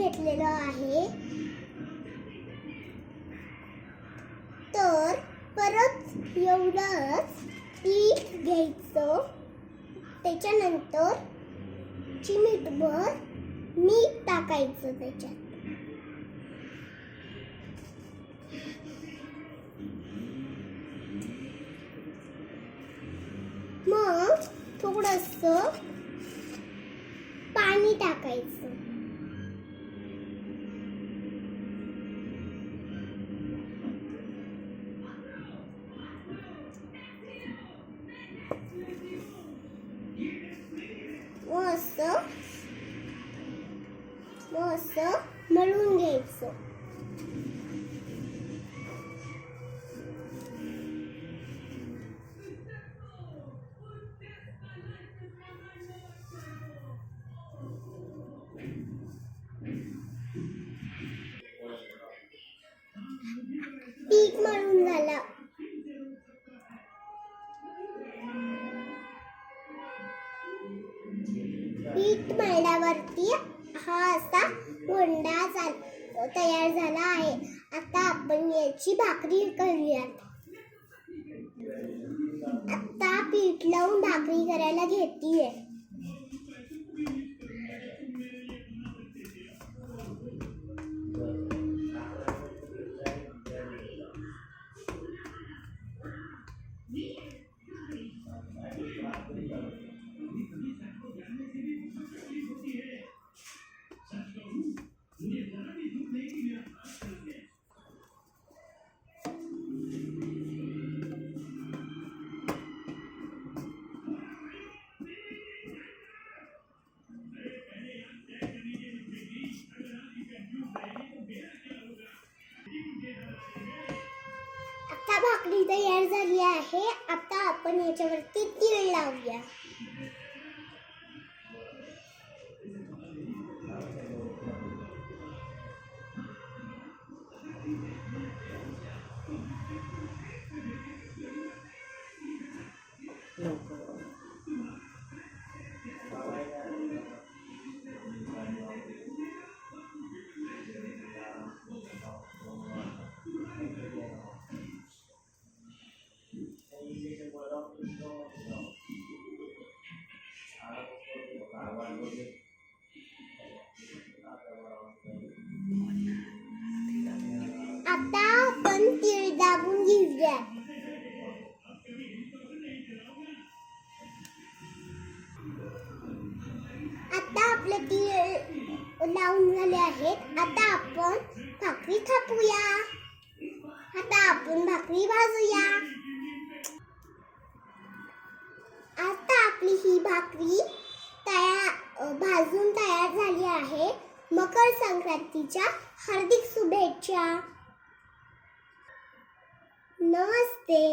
घेतलेलं आहे. तर परत एवढंच पीठ घ्यायचं. त्याच्यानंतर चिमूटभर मीठ टाकायचं त्याच्यात. मग थोडंसं पाणी टाकायचं. असं मळून घ्यायचं. पीठ मळून झालं. पीठ मळल्यावरती हा असा गोंडा तयार झाला आहे. आता आपण याची भाकरी करूयात. आता पीठ लावून भाकरी करायला घेतीये. आता भाकरी तयार झाली आहे. आता आपण याच्यावरती तीळ लावूया. आता आपण तीळ दाबून घेऊया. आता आपले तीळ लावून झाले आहेत. आता आपण भाकरी थापूया. आता आपण भाकरी भाजूया. आता आपली ही भाकरी भाजून तयार झाली आहे. मकर संक्रांतीच्या हार्दिक शुभेच्छा. नमस्ते.